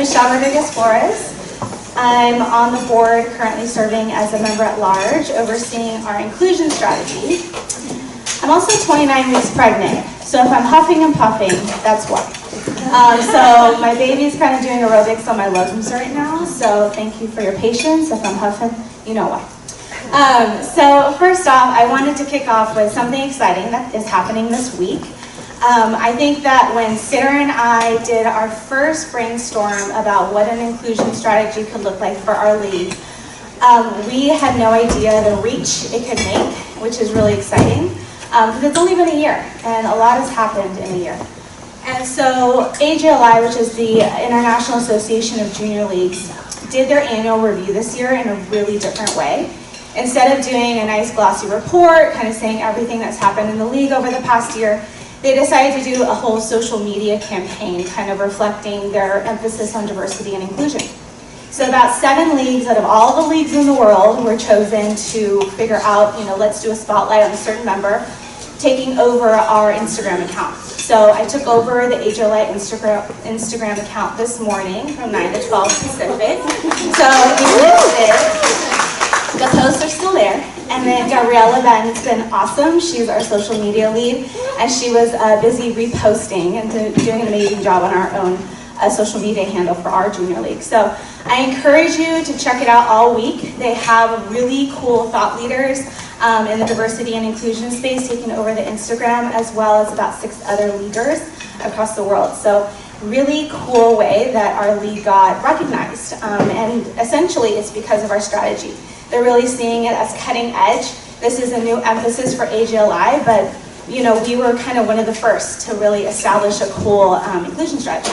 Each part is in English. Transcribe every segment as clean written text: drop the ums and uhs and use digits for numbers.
Flores. I'm on the board currently serving as a member at large, overseeing our inclusion strategy. I'm also 29 weeks pregnant, so if I'm huffing and puffing, that's why. So my baby's kind of doing aerobics on my lungs right now, so thank you for your patience. If I'm huffing, you know why. So first off, I wanted to kick off with something exciting that is happening this week. I think that when Sarah and I did our first brainstorm about what an inclusion strategy could look like for our league, we had no idea the reach it could make, which is really exciting, because it's only been a year, and a lot has happened in a year. And so AJLI, which is the International Association of Junior Leagues, did their annual review this year in a really different way. Instead of doing a nice glossy report, kind of saying everything that's happened in the league over the past year, they decided to do a whole social media campaign, kind of reflecting their emphasis on diversity and inclusion. So about 7 leagues out of all the leagues in the world were chosen to figure out, let's do a spotlight on a certain member, taking over our Instagram account. So I took over the HLI Instagram account this morning from 9 to 12 Pacific. So you missed it. The posts are still there. And then Gabriella Ben's been awesome. She's our social media lead, and she was busy reposting and doing an amazing job on our own social media handle for our junior league. So I encourage you to check it out all week. They have really cool thought leaders in the diversity and inclusion space taking over the Instagram, as well as about 6 other leaders across the world. So really cool way that our league got recognized. And essentially it's because of our strategy. They're really seeing it as cutting edge. This is a new emphasis for AJLI, but we were kind of one of the first to really establish a cool inclusion strategy.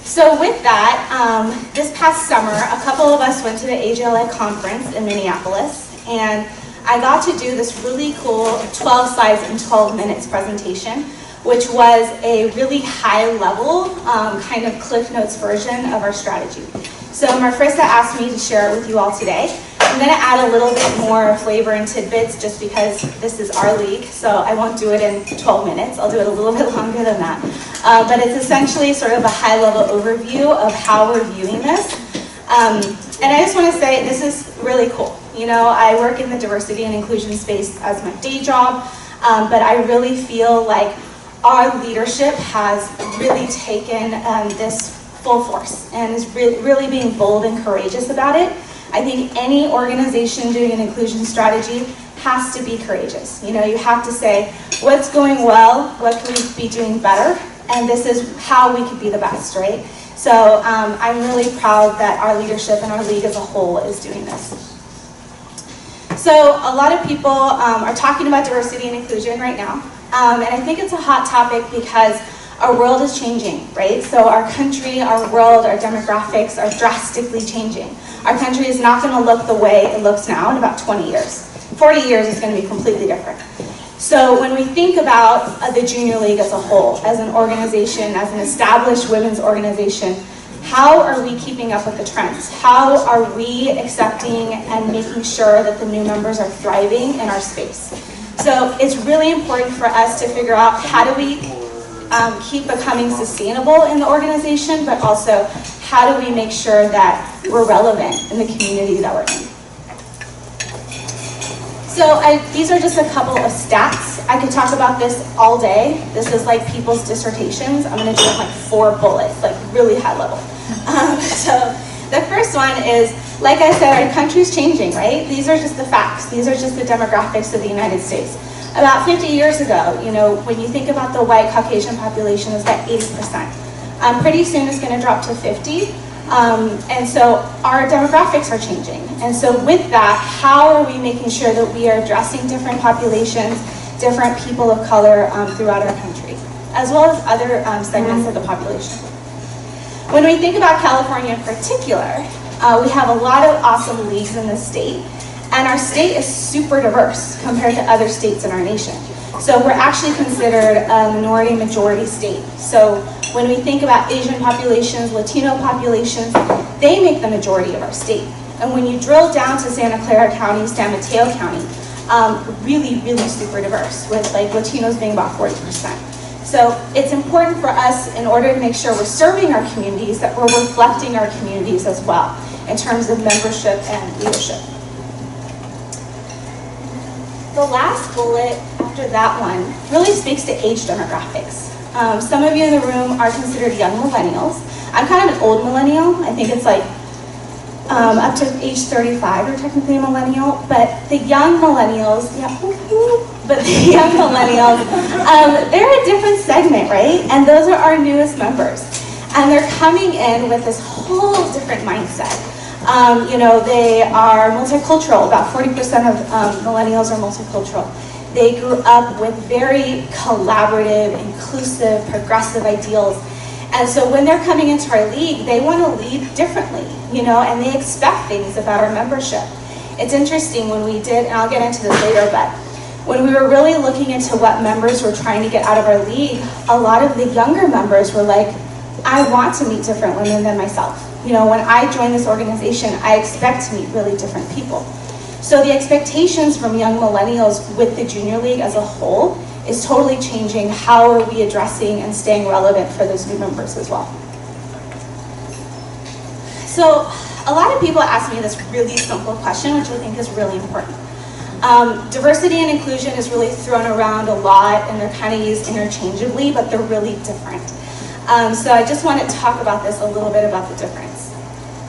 So with that, this past summer, a couple of us went to the AJLI conference in Minneapolis, and I got to do this really cool 12 slides in 12 minutes presentation, which was a really high level kind of Cliff Notes version of our strategy. So Marfrisa asked me to share it with you all today. I'm going to add a little bit more flavor and tidbits just because this is our league, so I won't do it in 12 minutes. I'll do it a little bit longer than that. But it's essentially sort of a high-level overview of how we're viewing this. And I just want to say this is really cool. I work in the diversity and inclusion space as my day job, but I really feel like our leadership has really taken this full force and is really being bold and courageous about it. I think any organization doing an inclusion strategy has to be courageous. You have to say, what's going well, what can we be doing better, and this is how we could be the best, right? So I'm really proud that our leadership and our league as a whole is doing this. So a lot of people are talking about diversity and inclusion right now, and I think it's a hot topic because our world is changing, right? So our country, our world, our demographics are drastically changing. Our country is not going to look the way it looks now in about 20 years. 40 years is going to be completely different. So when we think about the Junior League as a whole, as an organization, as an established women's organization, how are we keeping up with the trends? How are we accepting and making sure that the new members are thriving in our space? So it's really important for us to figure out how do we keep becoming sustainable in the organization, but also how do we make sure that we're relevant in the community that we're in. So these are just a couple of stats. I could talk about this all day. This is like people's dissertations. I'm going to do like 4 bullets, like really high level. So the first one is, like I said, our country's changing, right? These are just the facts. These are just the demographics of the United States. About 50 years ago, when you think about the white Caucasian population, it's at 80%. Pretty soon it's going to drop to 50. And so our demographics are changing. And so with that, how are we making sure that we are addressing different populations, different people of color throughout our country, as well as other segments of the population? When we think about California in particular, we have a lot of awesome leagues in the state. And our state is super diverse compared to other states in our nation. So we're actually considered a minority-majority state. So when we think about Asian populations, Latino populations, they make the majority of our state. And when you drill down to Santa Clara County, San Mateo County, really, really super diverse, with like Latinos being about 40%. So it's important for us, in order to make sure we're serving our communities, that we're reflecting our communities as well in terms of membership and leadership. The last bullet after that one really speaks to age demographics. Some of you in the room are considered young millennials. I'm kind of an old millennial. I think it's like up to age 35 you're technically a millennial, but the young millennials, they're a different segment, right? And those are our newest members. And they're coming in with this whole different mindset. They are multicultural. About 40% of millennials are multicultural. They grew up with very collaborative, inclusive, progressive ideals. And so when they're coming into our league, they want to lead differently, and they expect things about our membership. It's interesting when we did, and I'll get into this later, but when we were really looking into what members were trying to get out of our league, a lot of the younger members were like, I want to meet different women than myself. When I join this organization, I expect to meet really different people. So the expectations from young millennials with the junior league as a whole is totally changing how are we addressing and staying relevant for those new members as well. So a lot of people ask me this really simple question, which I think is really important. Diversity and inclusion is really thrown around a lot, and they're kind of used interchangeably, but they're really different. So I just want to talk about this a little bit about the difference.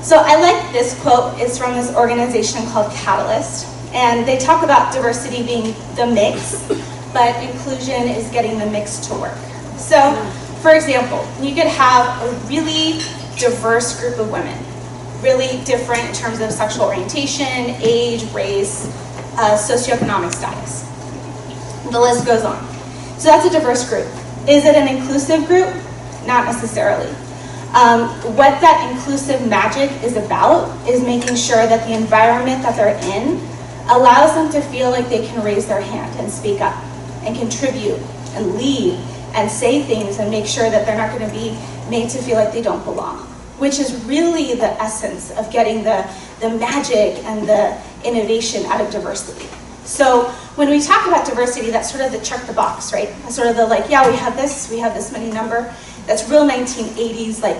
So I like this quote. It's from this organization called Catalyst, and they talk about diversity being the mix, but inclusion is getting the mix to work. So, for example, you could have a really diverse group of women, really different in terms of sexual orientation, age, race, socioeconomic status. The list goes on. So that's a diverse group. Is it an inclusive group? Not necessarily. What that inclusive magic is about is making sure that the environment that they're in allows them to feel like they can raise their hand and speak up and contribute and lead and say things and make sure that they're not going to be made to feel like they don't belong, which is really the essence of getting the magic and the innovation out of diversity. So when we talk about diversity, that's sort of the check the box, right? That's sort of the like, yeah, we have this many number. That's real 1980s, like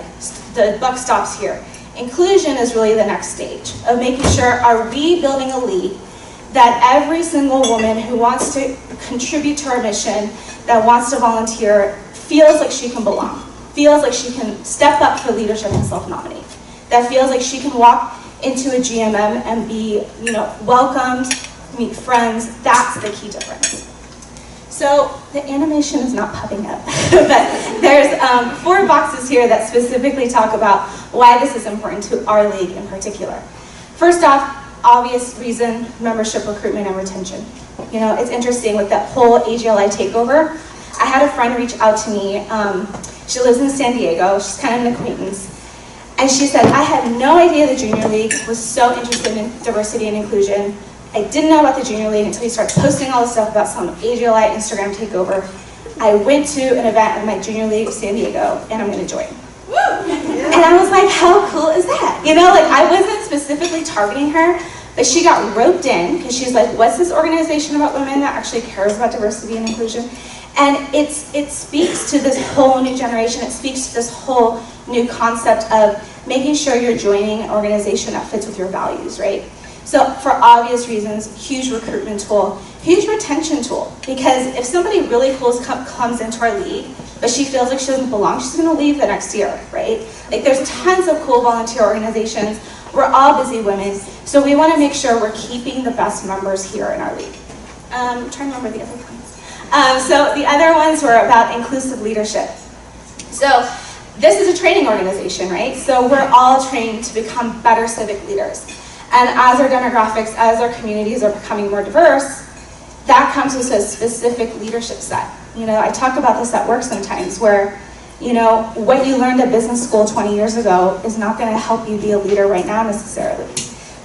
the buck stops here. Inclusion is really the next stage of making sure, are we building a league that every single woman who wants to contribute to our mission, that wants to volunteer, feels like she can belong, feels like she can step up for leadership and self-nominate, that feels like she can walk into a GMM and be, welcomed, meet friends. That's the key difference. So the animation is not popping up, but there's 4 boxes here that specifically talk about why this is important to our league in particular. First off, obvious reason, membership, recruitment, and retention. It's interesting with that whole AGLI takeover. I had a friend reach out to me. She lives in San Diego. She's kind of an acquaintance. And she said, I had no idea the Junior League was so interested in diversity and inclusion. I didn't know about the Junior League until you started posting all this stuff about some AGLI Instagram takeover. I went to an event at my Junior League of San Diego, and I'm going to join. Woo! And I was like, how cool is that? I wasn't specifically targeting her, but she got roped in because she's like, what's this organization about women that actually cares about diversity and inclusion? And it speaks to this whole new generation. It speaks to this whole new concept of making sure you're joining an organization that fits with your values, right? So for obvious reasons, huge recruitment tool, huge retention tool, because if somebody really cool comes into our league, but she feels like she doesn't belong, she's going to leave the next year, right? Like there's tons of cool volunteer organizations. We're all busy women, so we want to make sure we're keeping the best members here in our league. I'm trying to remember the other points. So the other ones were about inclusive leadership. So this is a training organization, right? So we're all trained to become better civic leaders. And as our demographics, as our communities are becoming more diverse, that comes with a specific leadership set. I talk about this at work sometimes where, what you learned at business school 20 years ago is not going to help you be a leader right now necessarily.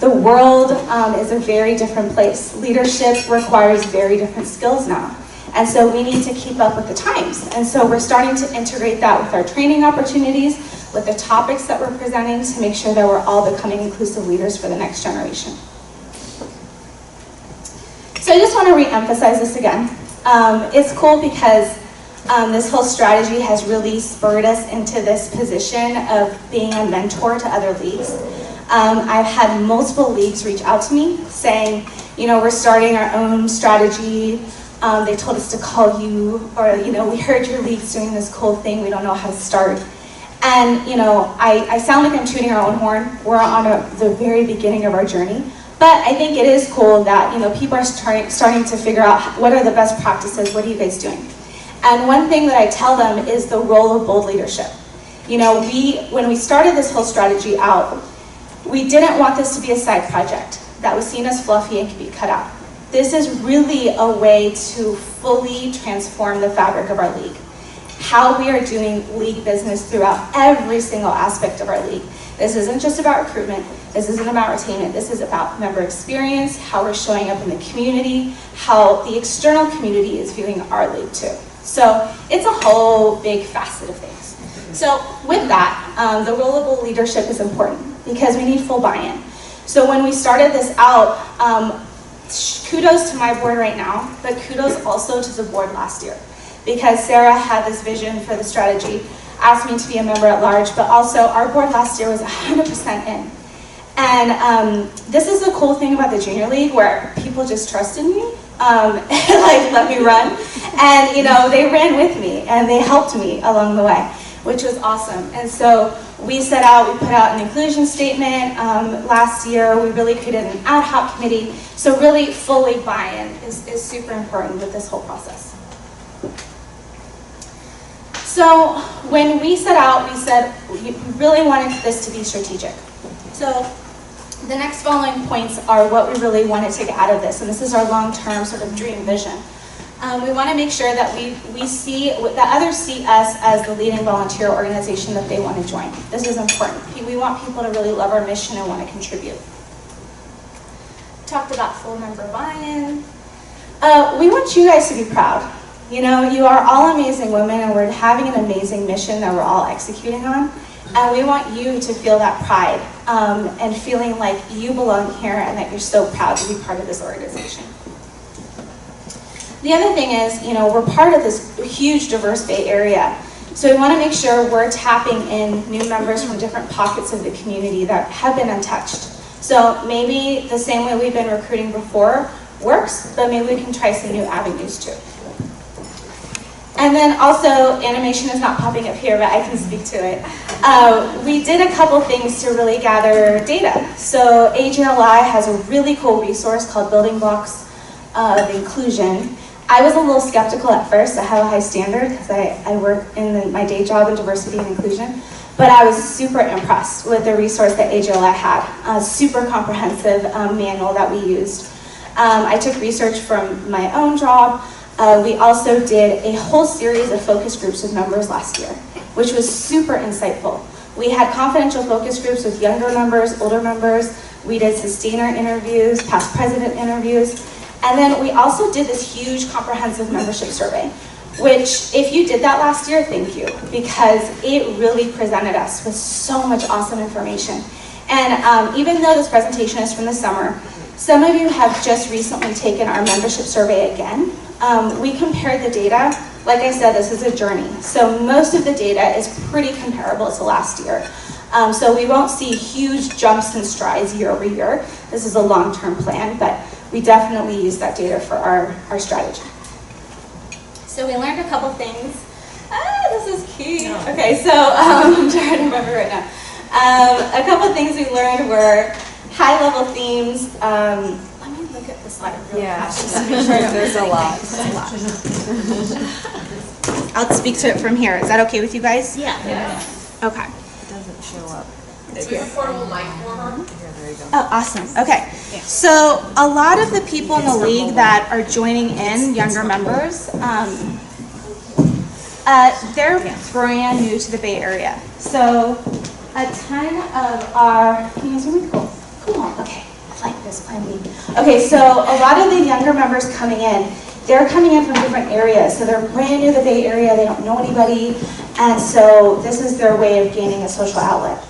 The world is a very different place. Leadership requires very different skills now. And so we need to keep up with the times. And so we're starting to integrate that with our training opportunities, with the topics that we're presenting to make sure that we're all becoming inclusive leaders for the next generation. So I just want to re-emphasize this again. It's cool because This whole strategy has really spurred us into this position of being a mentor to other leagues. I've had multiple leagues reach out to me saying, you know, we're starting our own strategy. They told us to call you, or, you know, we heard your league's doing this cool thing, we don't know how to start. And, you know, I sound like I'm tooting our own horn. We're on the very beginning of our journey. But I think it is cool that, you know, people are starting to figure out what are the best practices, what are you guys doing? And one thing that I tell them is the role of bold leadership. You know, when we started this whole strategy out, we didn't want this to be a side project that was seen as fluffy and could be cut out. This is really a way to fully transform the fabric of our league. How we are doing league business throughout every single aspect of our league. This isn't just about recruitment, this isn't about retainment, this is about member experience, how we're showing up in the community, how the external community is viewing our league too. So it's a whole big facet of things. So with that, the role of bold leadership is important because we need full buy-in. So when we started this out, kudos to my board right now, but kudos also to the board last year. Because Sarah had this vision for the strategy, asked me to be a member at large, but also our board last year was 100% in. And this is the cool thing about the junior league where people just trusted me, like let me run. And you know, they ran with me and they helped me along the way, which was awesome. And so we set out, we put out an inclusion statement last year. We really created an ad hoc committee. So really fully buy-in is super important with this whole process. So when we set out, we said we really wanted this to be strategic. So the next following points are what we really wanted to get out of this, and this is our long-term sort of dream vision. We want to make sure that we see, that others see us as the leading volunteer organization that they want to join. This is important. We want people to really love our mission and want to contribute. Talked about full member buy-in. We want you guys to be proud. You know, you are all amazing women and we're having an amazing mission that we're all executing on. And we want you to feel that pride and feeling like you belong here and that you're so proud to be part of this organization. The other thing is, you know, we're part of this huge diverse Bay Area. So we want to make sure we're tapping in new members from different pockets of the community that have been untouched. So maybe the same way we've been recruiting before works, but maybe we can try some new avenues too. And then also, animation is not popping up here, but I can speak to it. We did a couple things to really gather data. So AJLI has a really cool resource called Building Blocks of Inclusion. I was a little skeptical at first. I have a high standard because I work in my day job in diversity and inclusion. But I was super impressed with the resource that AJLI had. A super comprehensive manual that we used. I took research from my own job. We also did a whole series of focus groups with members last year, which was super insightful. We had confidential focus groups with younger members, older members. We did sustainer interviews, past president interviews. And then we also did this huge comprehensive membership survey, which if you did that last year, thank you, because it really presented us with so much awesome information. And even though this presentation is from the summer, some of you have just recently taken our membership survey again. We compared the data. Like I said, this is a journey. So most of the data is pretty comparable to last year. So we won't see huge jumps and strides year over year. This is a long-term plan, but we definitely use that data for our strategy. So we learned a couple things. This is key. Okay, so I'm trying to remember right now. A couple things we learned were high-level themes. Let me look at the slide real fast just to make sure I don't There's miss a lot. anything. I'll speak to it from here. Is that okay with you guys? Yeah. Okay. It doesn't show up. It's a portable mic for her. Here, there you go. Oh, awesome. Okay. So a lot of the people in the league that are joining in, younger members, they're brand new to the Bay Area. So a ton of our, can you guys hear me? Cool. Okay. I like this plan B. Okay, so a lot of the younger members coming in, they're coming in from different areas. So they're brand new to the Bay Area, they don't know anybody, and so this is their way of gaining a social outlet.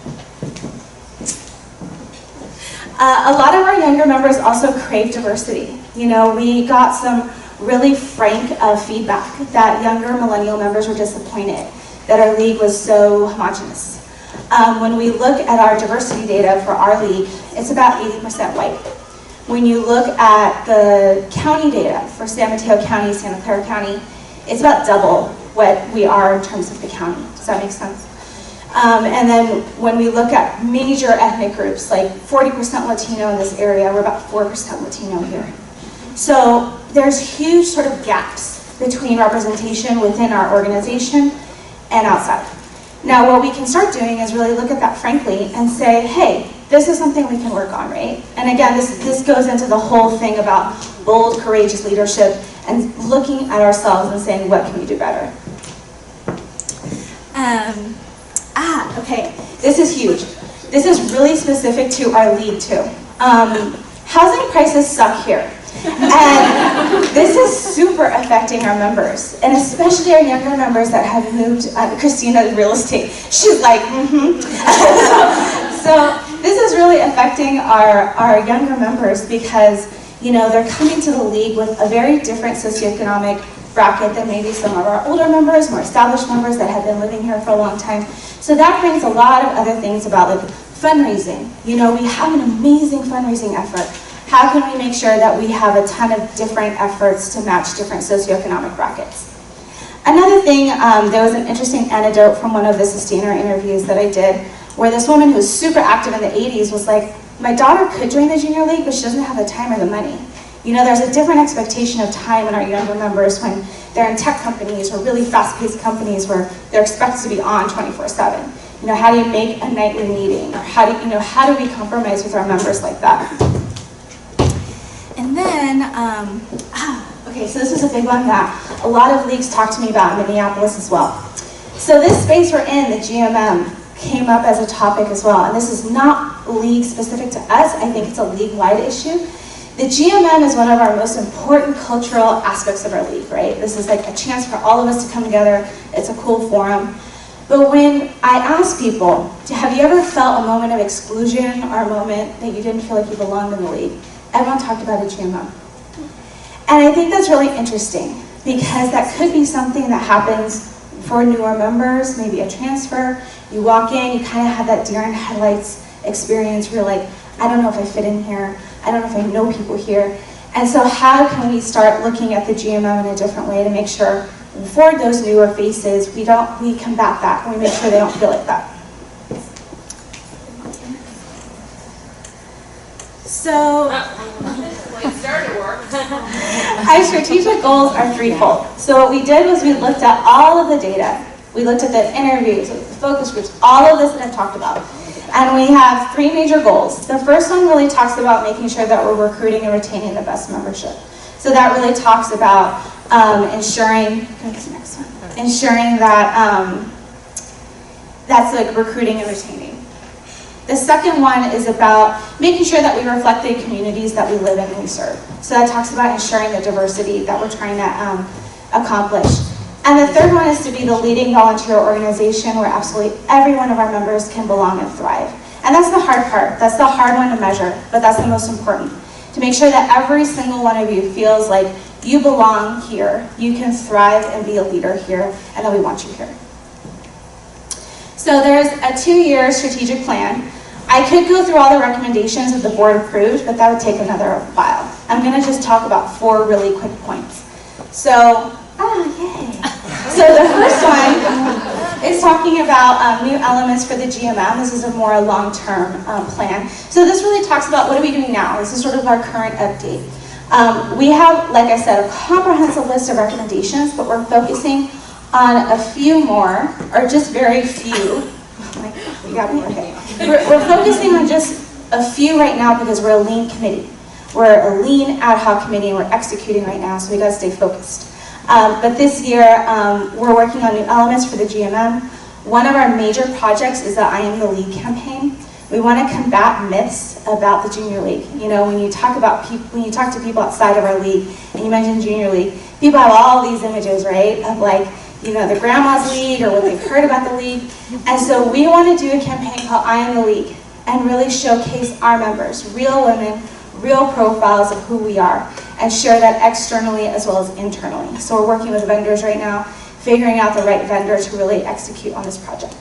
A lot of our younger members also crave diversity. You know, we got some really frank feedback that younger millennial members were disappointed that our league was so homogenous. When we look at our diversity data for our league, it's about 80% white. When you look at the county data for San Mateo County, Santa Clara County, it's about double what we are in terms of the county. Does that make sense? And then when we look at major ethnic groups, like 40% Latino in this area, we're about 4% Latino here. So there's huge sort of gaps between representation within our organization and outside. Now what we can start doing is really look at that frankly and say, hey, this is something we can work on, right? And again, this goes into the whole thing about bold, courageous leadership and looking at ourselves and saying, what can we do better? Okay, this is huge. This is really specific to our league too. Housing prices suck here. And this is super affecting our members, and especially our younger members that have moved. Christina's real estate. She's like, So this is really affecting our younger members because, you know, they're coming to the league with a very different socioeconomic bracket than maybe some of our older members, more established members that have been living here for a long time. So that brings a lot of other things about like fundraising. You know, we have an amazing fundraising effort. How can we make sure that we have a ton of different efforts to match different socioeconomic brackets? Another thing, there was an interesting anecdote from one of the sustainer interviews that I did, where this woman who was super active in the 80s was like, my daughter could join the junior league, but she doesn't have the time or the money. You know, there's a different expectation of time in our younger members when they're in tech companies or really fast-paced companies where they're expected to be on 24/7. You know, how do you make a nightly meeting? Or how do we compromise with our members like that? And then, okay, so this is a big one that a lot of leagues talk to me about in Minneapolis as well. So this space we're in, the GMM, came up as a topic as well. And this is not league specific to us. I think it's a league-wide issue. The GMM is one of our most important cultural aspects of our league, right? This is like a chance for all of us to come together. It's a cool forum. But when I ask people, have you ever felt a moment of exclusion or a moment that you didn't feel like you belonged in the league? Everyone talked about a GMM. And I think that's really interesting because that could be something that happens for newer members, maybe a transfer. You walk in, you kind of have that deer in headlights experience where you're like, I don't know if I fit in here. I don't know if I know people here. And so how can we start looking at the GMM in a different way to make sure for those newer faces, we combat that and we make sure they don't feel like that. So, our strategic goals are threefold. So what we did was we looked at all of the data. We looked at the interviews, the focus groups, all of this that I've talked about. And we have three major goals. The first one really talks about making sure that we're recruiting and retaining the best membership. So that really talks about ensuring that that's like recruiting and retaining. The second one is about making sure that we reflect the communities that we live in and we serve. So that talks about ensuring the diversity that we're trying to accomplish. And the third one is to be the leading volunteer organization where absolutely every one of our members can belong and thrive. And that's the hard part. That's the hard one to measure, but that's the most important. To make sure that every single one of you feels like you belong here, you can thrive and be a leader here, and that we want you here. So there's a 2-year strategic plan. I could go through all the recommendations that the board approved, but that would take another while. I'm going to just talk about 4 really quick points. So, yay. So the first one is talking about new elements for the GMM. This is a more long-term plan. So this really talks about what are we doing now. This is sort of our current update. We have, like I said, a comprehensive list of recommendations, but we're focusing on a few more, or just very few. You got me? Okay. We're focusing on just a few right now because we're a lean committee. We're a lean ad hoc committee and we're executing right now, so we gotta stay focused. But this year, we're working on new elements for the GMM. One of our major projects is the I Am the League campaign. We want to combat myths about the junior league. You know, when you talk to people outside of our league, and you mention junior league, people have all these images, right, of like, you know, the grandma's league or what they've heard about the league. And so we want to do a campaign called I Am the League and really showcase our members, real women, real profiles of who we are and share that externally as well as internally. So we're working with vendors right now, figuring out the right vendor to really execute on this project.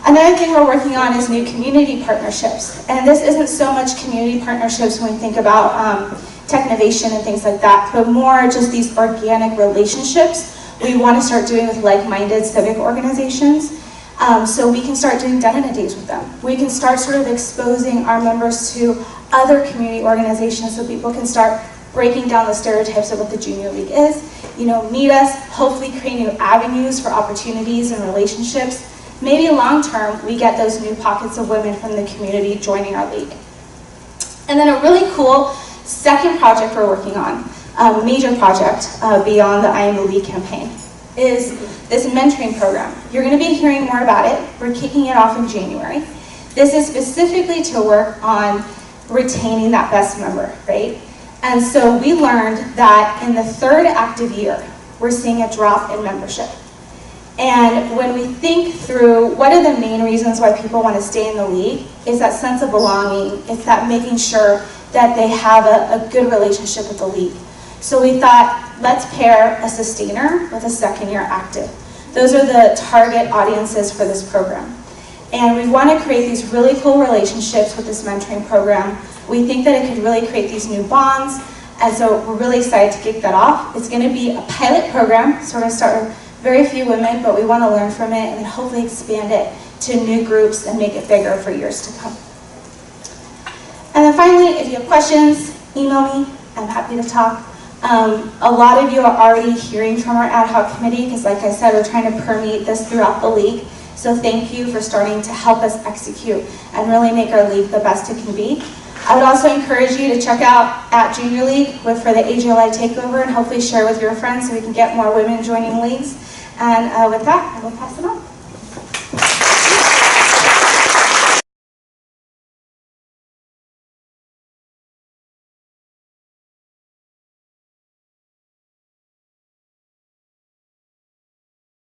Another thing we're working on is new community partnerships. And this isn't so much community partnerships when we think about Technovation and things like that, but more just these organic relationships we want to start doing with like-minded civic organizations. So we can start doing dinner days with them. We can start sort of exposing our members to other community organizations so people can start breaking down the stereotypes of what the Junior League is. You know, meet us, hopefully create new avenues for opportunities and relationships. Maybe long term, we get those new pockets of women from the community joining our league. And then a really cool second project we're working on, a major project beyond the I Am the League campaign, is this mentoring program. You're going to be hearing more about it. We're kicking it off in January. This is specifically to work on retaining that best member, right? And so we learned that in the third active year, we're seeing a drop in membership. And when we think through what are the main reasons why people want to stay in the league, is that sense of belonging, it's that making sure that they have a good relationship with the league. So we thought, let's pair a sustainer with a second-year active. Those are the target audiences for this program. And we want to create these really cool relationships with this mentoring program. We think that it could really create these new bonds, and so we're really excited to kick that off. It's going to be a pilot program, so we're going to start with very few women, but we want to learn from it and then hopefully expand it to new groups and make it bigger for years to come. And then finally, if you have questions, email me. I'm happy to talk. A lot of you are already hearing from our ad hoc committee because, like I said, we're trying to permeate this throughout the league. So thank you for starting to help us execute and really make our league the best it can be. I would also encourage you to check out at Junior League for the AJLI takeover and hopefully share with your friends so we can get more women joining leagues. And with that, I will pass it on.